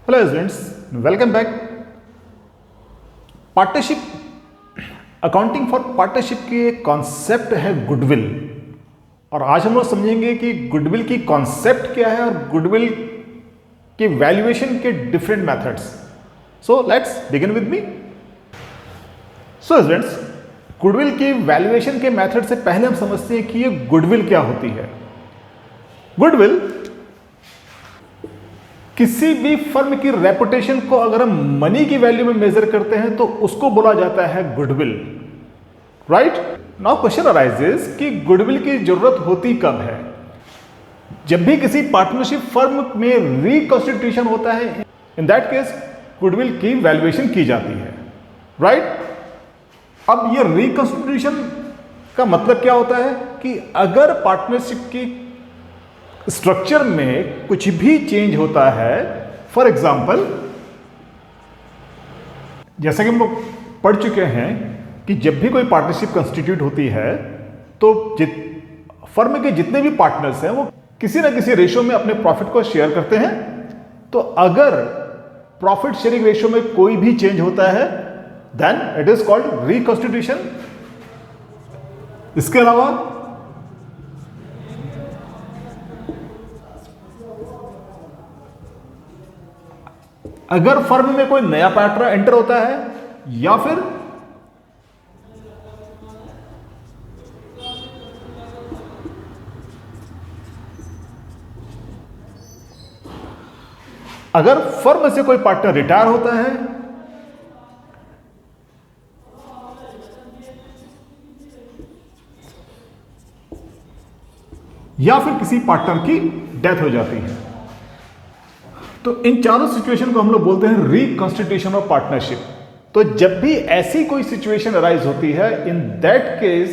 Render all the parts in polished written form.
Hello students, welcome back. Partnership accounting for partnership की एक concept है गुडविल, और आज हम लोग समझेंगे कि गुडविल की कॉन्सेप्ट क्या है और गुडविल की वैल्यूएशन के different methods. So let's begin with me. So students, goodwill की वैल्यूएशन के मेथड से पहले हम समझते हैं कि ये गुडविल क्या होती है। गुडविल किसी भी फर्म की रेपुटेशन को अगर हम मनी की वैल्यू में मेजर करते हैं तो उसको बोला जाता है goodwill, right. Now question arises कि गुडविल की जरूरत होती कब है। जब भी किसी पार्टनरशिप फर्म में रिकॉन्स्टिट्यूशन होता है, इन दैट केस गुडविल की वैल्यूएशन की जाती है, राइट। अब ये रिकॉन्स्टिट्यूशन का मतलब क्या होता है कि अगर पार्टनरशिप की स्ट्रक्चर में कुछ भी चेंज होता है, फॉर एग्जाम्पल जैसा कि हम लोग पढ़ चुके हैं कि जब भी कोई पार्टनरशिप कंस्टिट्यूट होती है तो फर्म के जितने भी पार्टनर्स हैं वो किसी ना किसी रेशियो में अपने प्रॉफिट को शेयर करते हैं। तो अगर प्रॉफिट शेयरिंग रेशियो में कोई भी चेंज होता है then it is called reconstitution. इसके अलावा अगर फर्म में कोई नया पार्टनर एंटर होता है या फिर अगर फर्म से कोई पार्टनर रिटायर होता है या फिर किसी पार्टनर की डेथ हो जाती है, तो इन चारों सिचुएशन को हम लोग बोलते हैं रिकॉन्स्टिट्यूशन ऑफ पार्टनरशिप। तो जब भी ऐसी कोई सिचुएशन अराइज होती है, इन दैट केस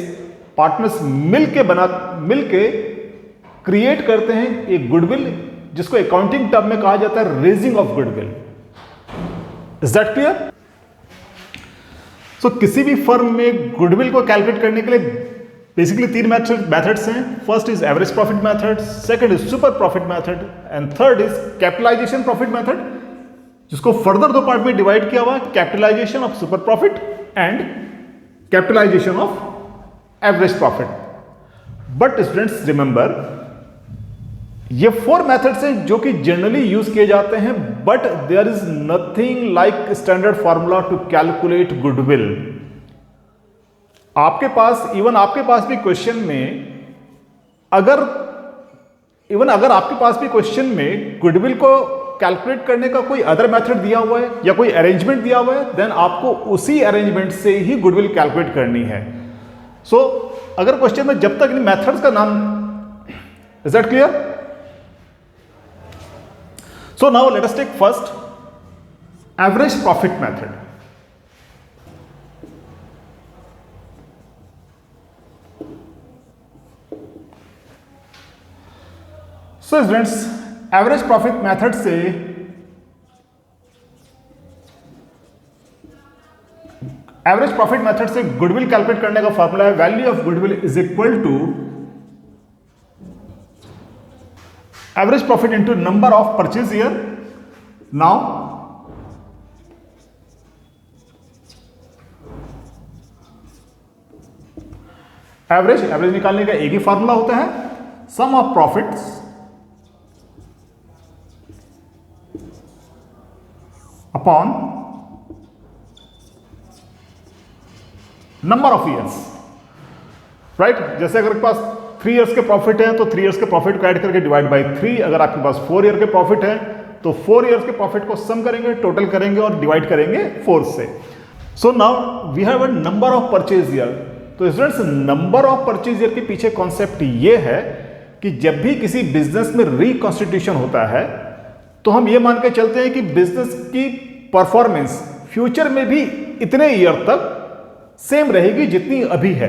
पार्टनर्स मिलके क्रिएट करते हैं एक गुडविल, जिसको अकाउंटिंग टर्म में कहा जाता है raising of goodwill. Is that clear? So किसी भी फर्म में गुडविल को कैलकुलेट करने के लिए बेसिकली तीन मेथड्स हैं। First is average profit method, second is super profit method and third is capitalisation profit method, जिसको फर्दर दो पार्ट में डिवाइड किया हुआ है, capitalisation of super profit and capitalisation of average profit. But students remember, ये four methods हैं जो कि जनरली यूज किए जाते हैं, but there is nothing like standard formula to calculate goodwill. आपके पास भी क्वेश्चन में अगर आपके पास भी क्वेश्चन में गुडविल को कैलकुलेट करने का कोई अदर मेथड दिया हुआ है या कोई अरेंजमेंट दिया हुआ है, देन आपको उसी अरेंजमेंट से ही गुडविल कैलकुलेट करनी है। सो अगर क्वेश्चन में जब तक इन मेथड्स का नाम, is that clear? So now let us take first average profit method. So students, average profit method से गुडविल कैलकुलेट करने का फॉर्मूला है value of goodwill is equal to average profit into number of purchase year. Now average निकालने का एक ही formula होता है, sum of profits upon number of years, right. जैसे अगर आपके पास 3 इयर्स के प्रॉफिट है तो 3 इयर्स के प्रॉफिट को ऐड करके डिवाइड बाय 3। अगर आपके पास 4 ईयर के प्रॉफिट है तो 4 इयर्स के प्रॉफिट को सम करेंगे, टोटल करेंगे और डिवाइड करेंगे 4 से। So now we have a number of purchase year. तो students, number of purchase year के पीछे कॉन्सेप्ट ये है कि जब भी किसी बिजनेस में रिकॉन्स्टिट्यूशन होता है तो हम ये मान के चलते हैं कि बिजनेस की परफॉर्मेंस फ्यूचर में भी इतने ईयर तक सेम रहेगी जितनी अभी है,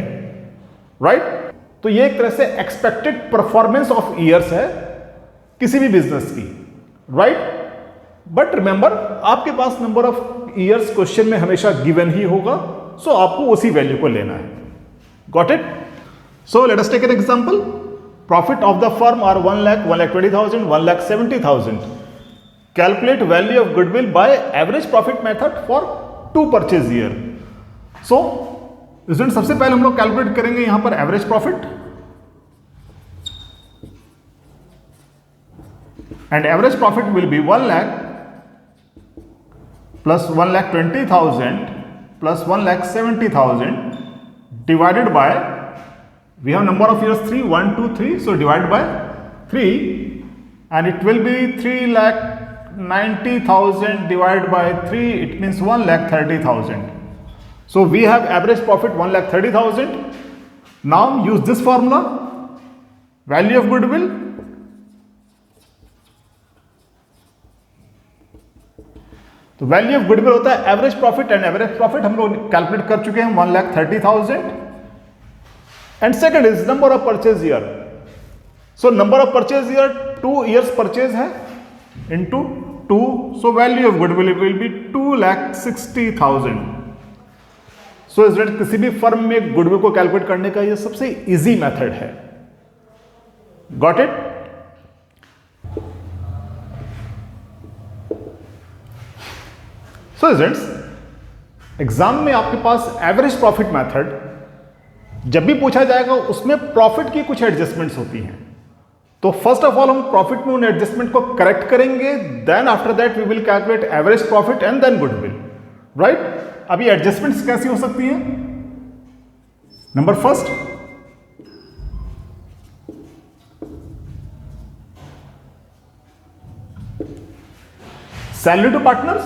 राइट। तो ये एक तरह से एक्सपेक्टेड परफॉर्मेंस ऑफ ईयर्स है किसी भी बिजनेस की, राइट। बट रिमेंबर, आपके पास नंबर ऑफ ईयर्स क्वेश्चन में हमेशा गिवन ही होगा, सो आपको उसी वैल्यू को लेना है। Got it? So let us take an example. Profit of the firm are 1,20,000, 1,70,000। Calculate value of goodwill by average profit method for 2 purchase year. So student सबसे पहले हम लोग कैलकुलेट करेंगे यहां पर average profit, and average profit will be 1 lakh plus 1,20,000 plus 1,70,000 divided by, we have number of years 3, 1, 2, 3, so divide by 3 and it will be 3,90,000 divided by 3, it means 1,30,000. So we have average profit 1,30,000. Now use this formula, value of goodwill, तो value of goodwill होता है average profit, and average profit हम लोग calculate कर चुके हैं 1,30,000. And second is number of purchase year. So number of purchase year 2 years purchase है into 2, so value of goodwill will be 2,60,000. So student किसी भी फर्म में गुडविल को कैलकुलेट करने का यह सबसे इजी मेथड है. Got it? So students exam में आपके पास एवरेज प्रॉफिट मेथड जब भी पूछा जाएगा उसमें प्रॉफिट की कुछ एडजस्टमेंट्स होती हैं. तो फर्स्ट ऑफ ऑल हम प्रॉफिट में उन एडजस्टमेंट को करेक्ट करेंगे, then after that we will calculate average profit and then goodwill. Right? अभी एडजस्टमेंट्स कैसी हो सकती हैं? Number first, salary to partners.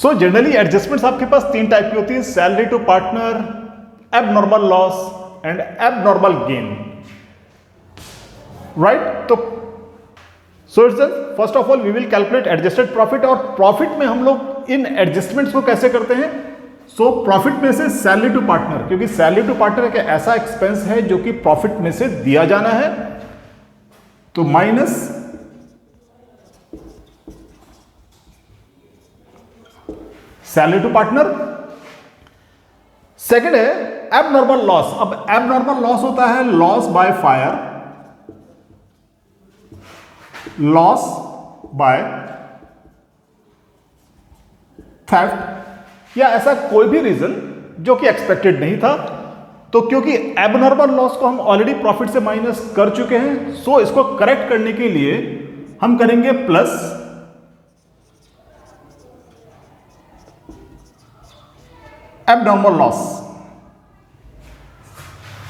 So generally adjustments आपके पास 3 टाइप की होती है: salary to partner, abnormal loss and abnormal gain. Right? तो so it's first of all we will calculate adjusted profit. और प्रॉफिट में हम लोग इन एडजस्टमेंट्स को कैसे करते हैं? सो प्रॉफिट में से सैलरी टू पार्टनर, क्योंकि सैलरी टू पार्टनर एक ऐसा एक्सपेंस है जो कि प्रॉफिट में से दिया जाना है, तो minus salary to partner. Second है एबनॉर्मल लॉस. अब एबनॉर्मल लॉस होता है loss by fire, loss by theft, या ऐसा कोई भी रीजन जो कि एक्सपेक्टेड नहीं था. तो क्योंकि एबनॉर्मल लॉस को हम ऑलरेडी प्रॉफिट से माइनस कर चुके हैं, सो इसको करेक्ट करने के लिए हम करेंगे plus abnormal loss.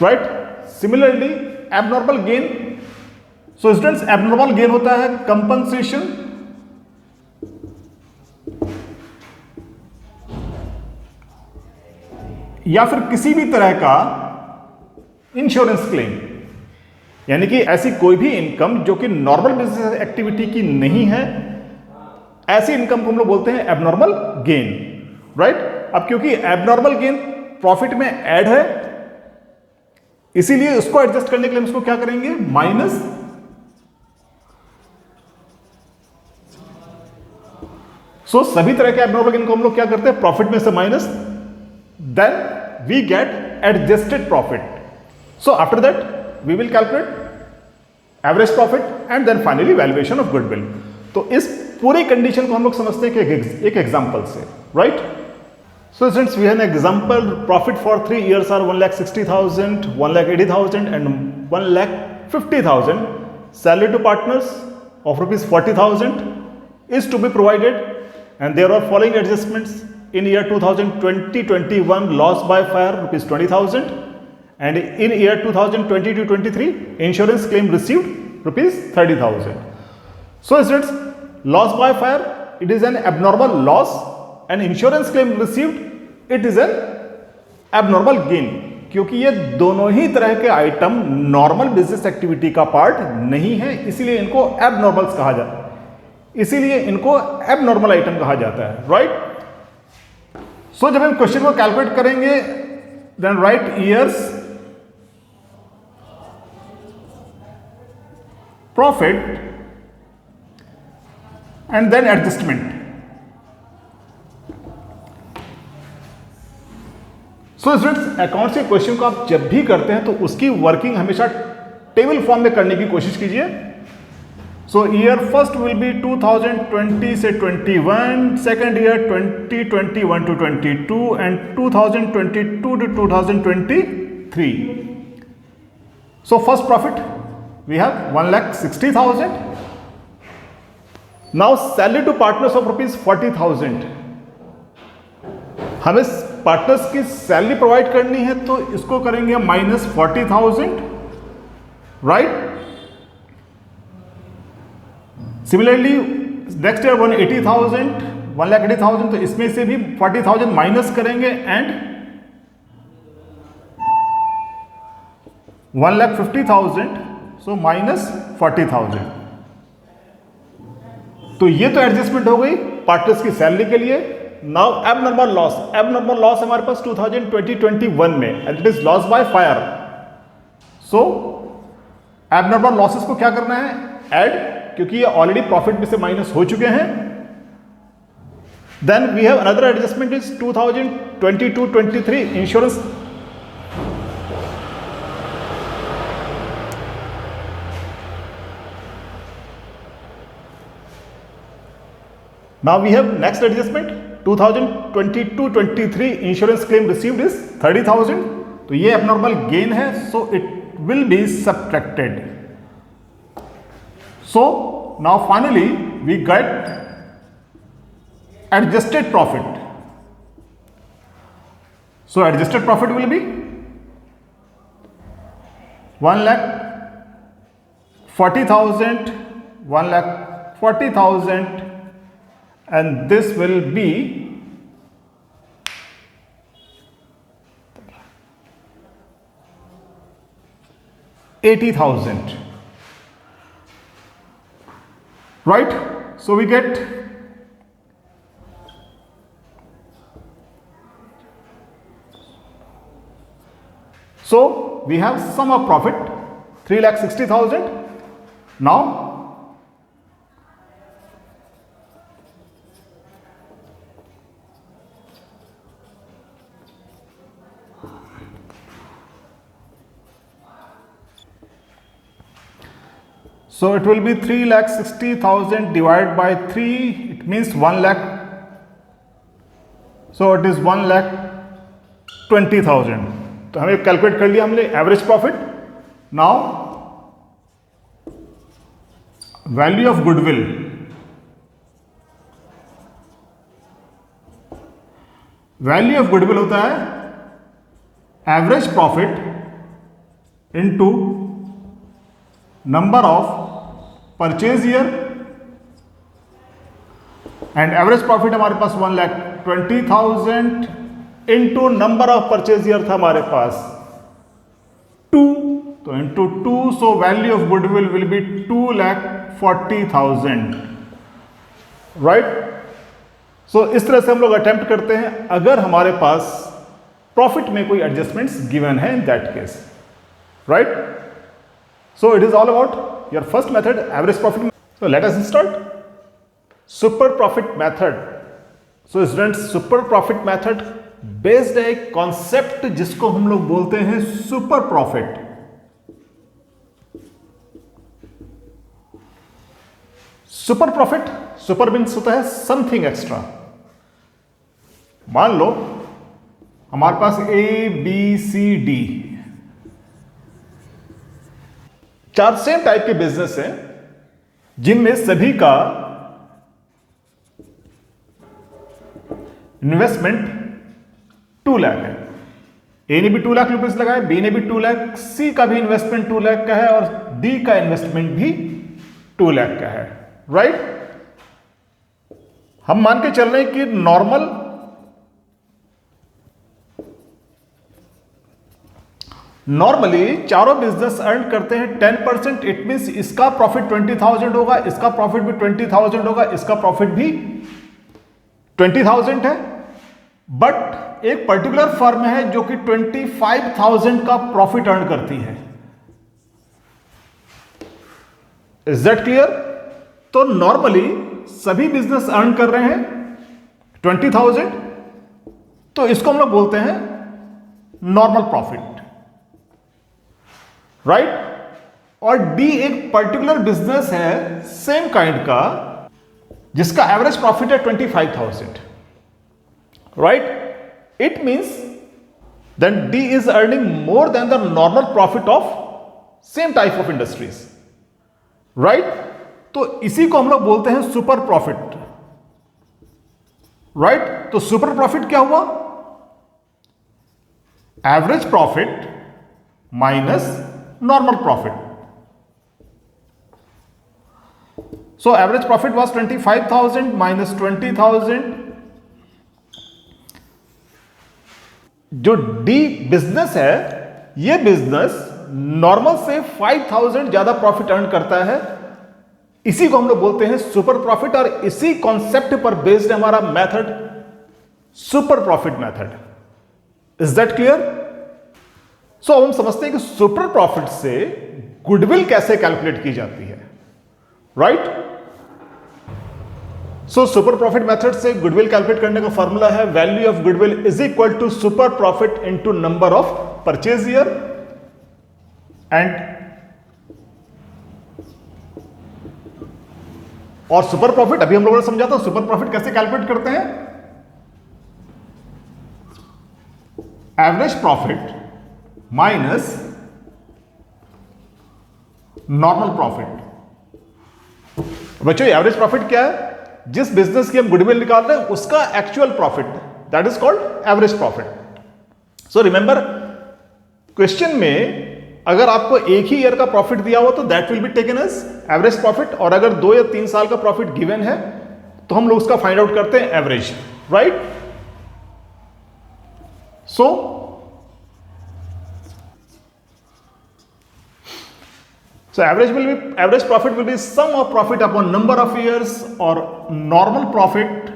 Right? Similarly abnormal gain. So students abnormal gain होता है compensation या फिर किसी भी तरह का इंश्योरेंस क्लेम, यानी कि ऐसी कोई भी इनकम जो कि नॉर्मल बिजनेस एक्टिविटी की नहीं है, ऐसी इनकम को हम लोग बोलते हैं एबनॉर्मल गेन. राइट? अब क्योंकि एबनॉर्मल गेन प्रॉफिट में ऐड है, इसीलिए उसको एडजस्ट करने के लिए हम इसको क्या करेंगे? माइनस सभी तरह के एबनॉर्मल गेन को हम लोग क्या करते हैं? प्रॉफिट में से minus, then we get adjusted profit. So after that we will calculate average profit and then finally valuation of goodwill. तो इस पूरी कंडीशन को हम लोग समझते हैं कि एक एग्जांपल से. Right? So since we have an example, profit for 3 years are 1,60,000, 1,80,000 and 1,50,000. Salary to partners of rupees 40,000 is to be provided, and there are following adjustments. In year 2020-21 loss by fire rupees 20,000, and in year 2022-23 insurance claim received rupees 30,000. So students, loss by fire, it is an abnormal loss, and insurance claim received it is an abnormal gain, क्योंकि ये दोनों ही तरह के item normal business activity का part नहीं है, इसीलिए इनको एबनॉर्मल्स कहा जाता है, इसीलिए इनको एबनॉर्मल आइटम कहा जाता है. राइट? सो जब हम क्वेश्चन को कैलकुलेट करेंगे, then right years profit and then adjustment. So students accounts के क्वेश्चन को आप जब भी करते हैं तो उसकी वर्किंग हमेशा टेबल फॉर्म में करने की कोशिश कीजिए. सो ईयर फर्स्ट विल बी 2020 से 21, second year 2021 to 22 and 2022 to 2023. So first profit we have 1,60,000. Now salary to partners of rupees 40,000. हमें पार्टनर्स की सैलरी प्रोवाइड करनी है तो इसको करेंगे -40,000, राइट. सिमिलरली नेक्स्ट ईयर 1,80,000, तो इसमें से भी 40,000 माइनस करेंगे एंड 1,50,000, सो -40,000. तो ये तो एडजस्टमेंट हो गई पार्टनर्स की सैलरी के लिए. नाउ एबनॉर्मल लॉस हमारे पास 2020-21 में and it is loss by fire. So abnormal losses को क्या करना है, ऐड, क्योंकि ये ऑलरेडी प्रॉफिट में से माइनस हो चुके हैं. Then we have another adjustment is 2022-23 insurance. Now we have next adjustment 2022-23 insurance claim received is 30,000. तो ये abnormal गेन है, so it will be subtracted. So now finally we get adjusted profit. So adjusted profit will be 1,40,000, 1,40,000. And this will be 80,000, right? So we get we have sum of profit 3,60,000. Now so it will be 3,60,000 divided by 3, it means 1 lakh. So it is 1,20,000. तो हमें calculate कर लिया हमने average profit. Now value of goodwill. Value of goodwill होता है average profit into number of purchase year, and average profit हमारे पास 1,20,000 into number of purchase year था हमारे पास 2, तो into 2, so value of goodwill will be 2,40,000, right. सो इस तरह से हम लोग अटेम्प्ट करते हैं अगर हमारे पास प्रॉफिट में कोई एडजस्टमेंट्स गिवन है in that case, right. So it is all about your first method, average profit. So let us start. Super profit method. So students, super profit method based है एक concept जिसको हम लोग बोलते हैं super profit. Super profit, super means होता है something extra. मान लो हमारे पास ABCD 4 सेम टाइप के बिजनेस हैं जिनमें सभी का इन्वेस्टमेंट 2 लाख है. ए ने भी 2 लाख रुपए लगाए, बी ने भी 2 लाख, सी का भी इन्वेस्टमेंट 2 लाख का है और डी का इन्वेस्टमेंट भी 2 लाख का है, राइट. हम मान के चल रहे हैं कि नॉर्मली चारों बिजनेस अर्न करते हैं 10%. इट मींस इसका प्रॉफिट 20,000 होगा, इसका प्रॉफिट भी 20,000 होगा, इसका प्रॉफिट भी 20,000 है. बट एक पर्टिकुलर फर्म है जो कि 25,000 का प्रॉफिट अर्न करती है. Is that clear? तो नॉर्मली सभी बिजनेस अर्न कर रहे हैं 20,000, तो इसको हम लोग बोलते हैं नॉर्मल प्रॉफिट, राइट. और डी एक पर्टिकुलर बिजनेस है सेम काइंड का जिसका एवरेज प्रॉफिट है 25,000, right? It means then D is earning more than the normal profit of same type of industries, right? तो इसी को हम लोग बोलते हैं सुपर प्रॉफिट, राइट? तो सुपर प्रॉफिट क्या हुआ? Average profit minus normal profit. So average profit was 25,000 minus 20,000. जो डी बिजनेस है, ये बिजनेस नॉर्मल से 5,000 ज्यादा प्रॉफिट अर्न करता है. इसी को हम लोग बोलते हैं सुपर प्रॉफिट और इसी कॉन्सेप्ट पर बेस्ड हमारा method super profit method. Is that clear? So हम समझते हैं कि सुपर प्रॉफिट से गुडविल कैसे कैलकुलेट की जाती है, right? So super profit method से गुडविल कैलकुलेट करने का फॉर्मूला है value of goodwill is equal to super profit into number of purchase year. And और सुपर प्रॉफिट अभी हम लोगों ने समझा था. सुपर प्रॉफिट कैसे कैलकुलेट करते हैं? Average profit minus normal profit. बच्चों एवरेज प्रॉफिट क्या है? जिस बिजनेस की हम गुडविल निकाल रहे हैं उसका actual profit, that is called average profit. So remember, question में अगर आपको एक ही ईयर का प्रॉफिट दिया हुआ तो that will be taken as average profit, और अगर 2 या 3 साल का प्रॉफिट गिवन है तो हम लोग उसका फाइंड आउट करते हैं average, right? So average profit will be sum of profit upon number of years, or normal profit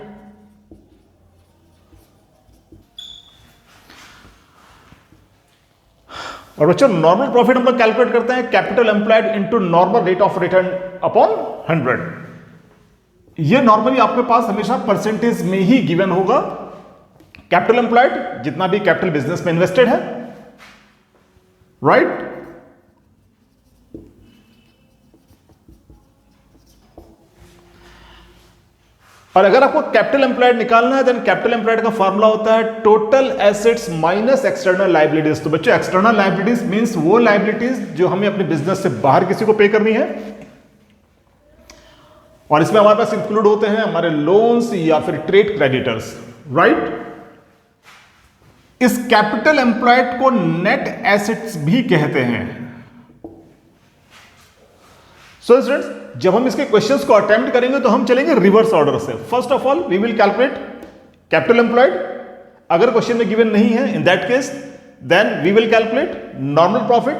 और बच्चों नॉर्मल प्रॉफिट हम लोग कैलकुलेट करते हैं capital employed into normal rate of return upon 100. ये नॉर्मली आपके पास हमेशा परसेंटेज में ही गिवन होगा. कैपिटल एम्प्लॉयड जितना भी कैपिटल बिजनेस में इन्वेस्टेड है, राइट? और अगर आपको कैपिटल एम्प्लॉयड निकालना है देन कैपिटल एम्प्लॉयड का फॉर्मूला होता है total assets minus external liabilities. तो बच्चों एक्सटर्नल लायबिलिटीज मींस वो लायबिलिटीज जो हमें अपने बिजनेस से बाहर किसी को पे करनी है, और इसमें हमारे पास इंक्लूड होते हैं हमारे लोन्स या फिर ट्रेड क्रेडिटर्स, राइट? इस कैपिटल एम्प्लॉयड को नेट एसेट्स भी कहते हैं. सो स्टूडेंट्स, जब हम इसके क्वेश्चंस को अटेम्प्ट करेंगे तो हम चलेंगे रिवर्स ऑर्डर से. First of all we will calculate capital employed. अगर क्वेश्चन में गिवन नहीं है in that case then we will calculate normal profit,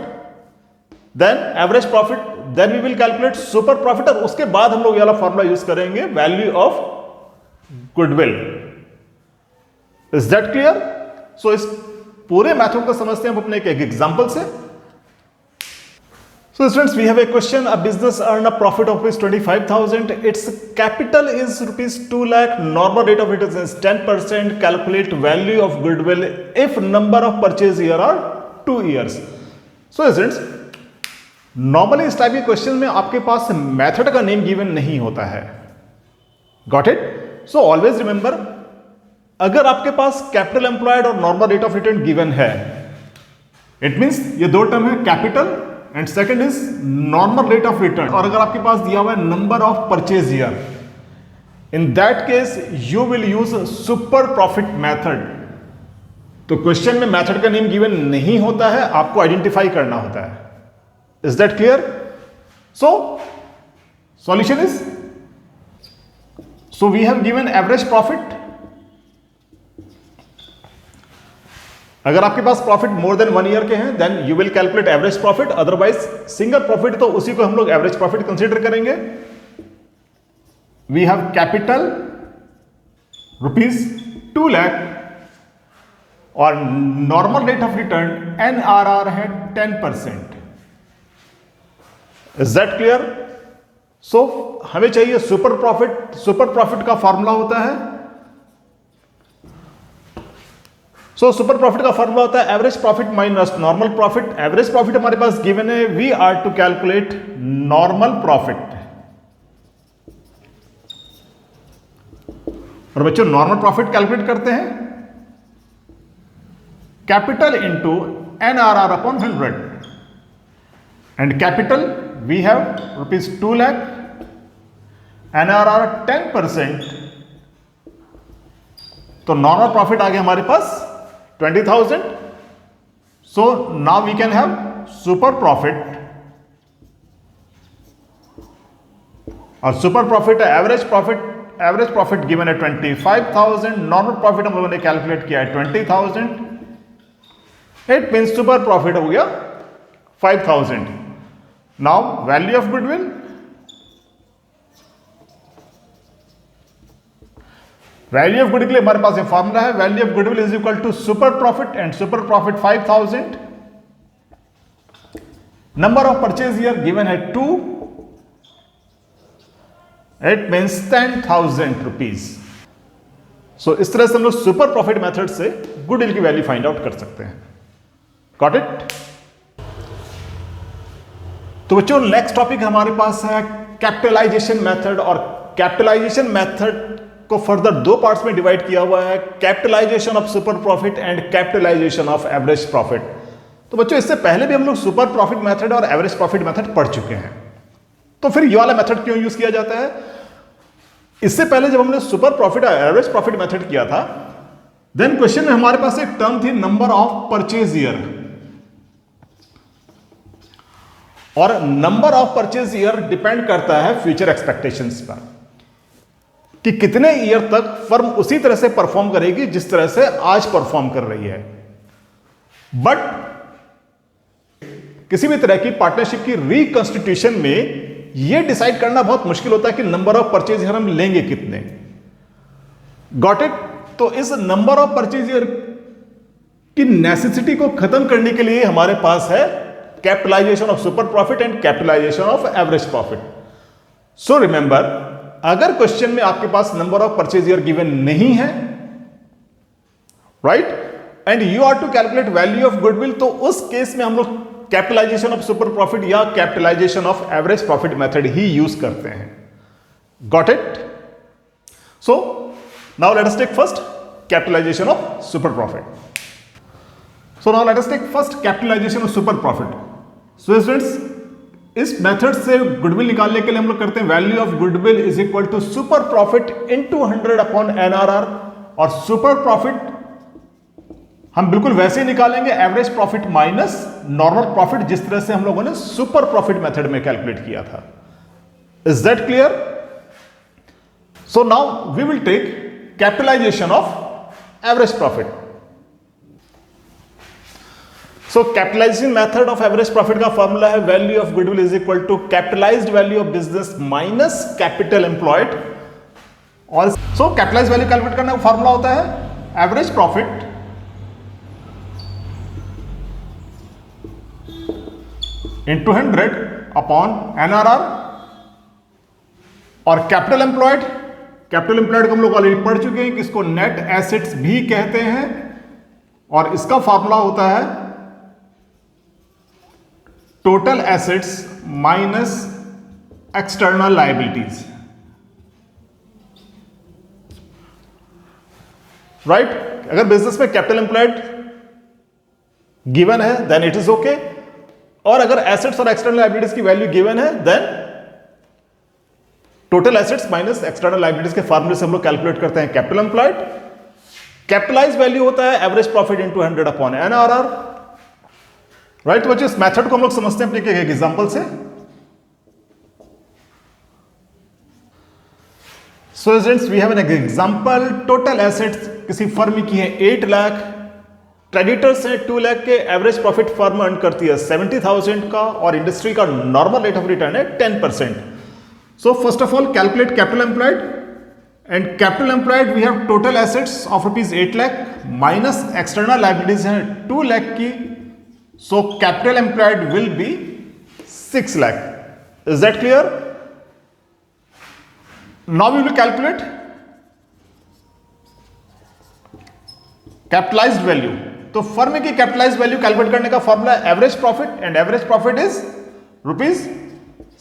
then average profit, then we will calculate super profit, और उसके बाद हम लोग ये वाला फॉर्मूला यूज करेंगे value of goodwill. Is that clear? So इस पूरे मेथड को समझते हैं हम अपने एक एग्जांपल से. So students, we have a question. A business earned a profit of rupees 25,000. Its capital is rupees 2 lakh. Normal rate of return is 10%. Calculate value of goodwill if number of purchase year are 2 years. So students, normally इस type के question में आपके पास method का name given नहीं होता है. Got it? So always remember, अगर आपके पास कैपिटल एम्प्लॉयड और normal rate of return given है, इट मींस ये दो टर्म है, capital and second is normal rate of return. और अगर आपके पास दिया हुआ है number of purchase year, in that case you will use super profit method. तो क्वेश्चन में मेथड का नेम गिवन नहीं होता है, आपको आइडेंटिफाई करना होता है. Is that clear? So solution is, so we have given average profit. अगर आपके पास प्रॉफिट मोर देन 1 ईयर के हैं then you will calculate average profit, otherwise single profit तो उसी को हम लोग एवरेज प्रॉफिट कंसीडर करेंगे. We have capital rupees 2 lakh और normal rate of return NRR है 10%. Is that clear? सो हमें चाहिए सुपर प्रॉफिट. सुपर प्रॉफिट का फॉर्मूला होता है सो सुपर प्रॉफिट का फॉर्मूला होता है average profit minus normal profit. Average profit हमारे पास गिवन है, we are to calculate normal profit. और बच्चों नॉर्मल प्रॉफिट कैलकुलेट करते हैं capital into NRR upon 100 and capital we have ₹2 lakh, NRR 10%, तो नॉर्मल प्रॉफिट आ गया हमारे पास 20,000। So now we can have super profit, और सुपर प्रॉफिट है एवरेज प्रॉफिट गिवन है 25,000, नॉर्मल प्रॉफिट हम लोगों ने कैलकुलेट किया है 20,000। इट मीन्स सुपर प्रॉफिट हो गया 5,000। Now value of goodwill, value of goodwill के लिए हमारे पास ये फॉर्मूला है, value of goodwill is equal to super profit and super profit 5,000, number of purchase year given है 2, इट मीन्स 10,000 रुपीज। सो इस तरह से हम लोग सुपर प्रॉफिट मेथड से गुडविल की वैल्यू फाइंड आउट कर सकते हैं। Got it? तो बच्चों नेक्स्ट टॉपिक हमारे पास है कैपिटलाइजेशन मेथड, और कैपिटलाइजेशन मेथड को फर्दर दो पार्ट्स में डिवाइड किया हुआ है, capitalisation of super profit and capitalisation of average profit. तो बच्चों इससे पहले भी हम लोग सुपर प्रॉफिट मेथड और एवरेज प्रॉफिट मेथड पढ़ चुके हैं, तो फिर ये वाला मेथड क्यों यूज किया जाता है? इससे पहले जब हमने सुपर प्रॉफिट और एवरेज प्रॉफिट मेथड किया था, देन क्वेश्चन में हमारे पास एक टर्म थी नंबर ऑफ परचेज ईयर, और number of purchase year depend करता है फ्यूचर एक्सपेक्टेशंस पर, कि कितने ईयर तक फर्म उसी तरह से परफॉर्म करेगी जिस तरह से आज परफॉर्म कर रही है। बट किसी भी तरह की पार्टनरशिप की रिकंस्टिट्यूशन में यह डिसाइड करना बहुत मुश्किल होता है कि नंबर ऑफ परचेज ईयर हम लेंगे कितने। Got it? तो इस नंबर ऑफ परचेज ईयर की नेसेसिटी को खत्म करने के लिए हमारे पास है capitalisation of super profit and capitalisation of average profit. So remember, अगर क्वेश्चन में आपके पास number of purchase year given नहीं है, right, and you are to calculate value of goodwill, तो उस केस में हम लोग कैपिटलाइजेशन ऑफ सुपर प्रॉफिट या capitalisation of average profit method he use करते हैं। Got it? So now let us take first capitalisation of super profit. So now let us take first capitalisation of super profit. So students, इस method से goodwill निकालने के लिए हम लोग करते हैं value of goodwill is equal to super profit into 100 upon NRR, और सुपर प्रॉफिट हम बिल्कुल वैसे ही निकालेंगे average profit minus normal profit, जिस तरह से हम लोगों ने सुपर प्रॉफिट मेथड में कैलकुलेट किया था। Is that clear? So now we will take capitalisation of average profit. So capitalisation method of average profit का फॉर्मूला है value of goodwill is equal to capitalised value of business minus capital employed. और so capitalised value calculate करने का formula होता है average profit into 100 upon NRR, और capital employed को हम लोग ऑलरेडी पढ़ चुके हैं कि इसको नेट एसेट्स भी कहते हैं, और इसका फॉर्मूला होता है total assets minus external liabilities. Right? अगर बिजनेस में कैपिटल एम्प्लॉयड गिवन है देन इट इज ओके, और अगर एसेट्स और एक्सटर्नल लायबिलिटीज की वैल्यू गिवन है then total assets minus external liabilities के फॉर्मूले से हम लोग कैलकुलेट करते हैं कैपिटल एम्प्लॉयड। कैपिटलाइज वैल्यू होता है average profit into 100 upon NRR। Right? तो बच्चों इस मेथड को हम लोग समझते हैं अपने एक एग्जांपल से। So students, we have an example. Total assets किसी फर्म की है 8 लाख, क्रेडिटर्स है 2 लाख के, एवरेज प्रॉफिट फर्म अर्न करती है 70,000 का, और इंडस्ट्री का नॉर्मल रेट ऑफ रिटर्न है 10%। So first of all calculate capital employed, and capital employed we have total assets of ₹8 lakh minus external liabilities है 2 लाख की, so capital employed will be 6 lakh. Is that clear? Now we will calculate capitalised value, तो firm की capitalised value calculate करने का formula average profit, and average profit is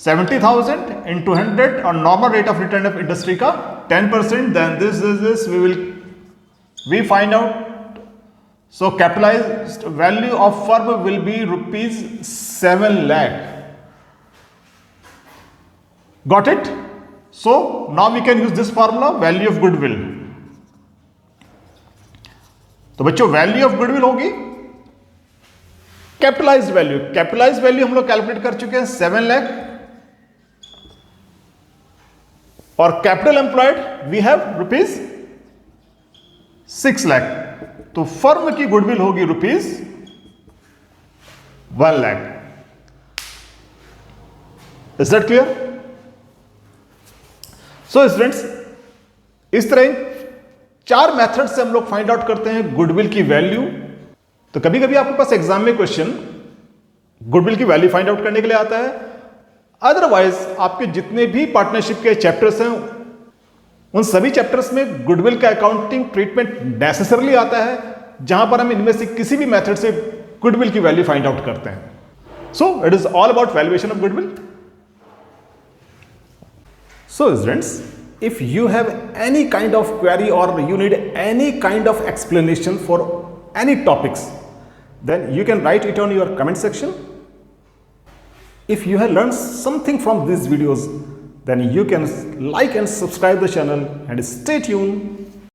₹70,000 into 100 और normal rate of return of industry का 10%, then this we find out. So capitalized value of firm will be ₹7 lakh. Got it? So now we can use this formula, value of goodwill. तो बच्चों value of goodwill होगी capitalised value, capitalised value हम लोग calculate कर चुके हैं 7 लाख, और capital employed we have ₹6 lakh, तो फर्म की गुडविल होगी ₹1 lakh. Is that clear? So students, इस तरह 4 मेथड से हम लोग फाइंड आउट करते हैं गुडविल की वैल्यू। तो कभी कभी आपके पास एग्जाम में क्वेश्चन गुडविल की वैल्यू फाइंड आउट करने के लिए आता है, अदरवाइज आपके जितने भी पार्टनरशिप के चैप्टर्स हैं उन सभी चैप्टर्स में गुडविल का अकाउंटिंग ट्रीटमेंट नेसेसरली आता है, जहां पर हम इनमें से किसी भी मेथड से गुडविल की वैल्यू फाइंड आउट करते हैं। So it is all about valuation of goodwill. So students, if you have any kind of query or you need any kind of explanation for any topics, then you can write it on your comment section. If you have learned something from these videos, then you can like and subscribe the channel and stay tuned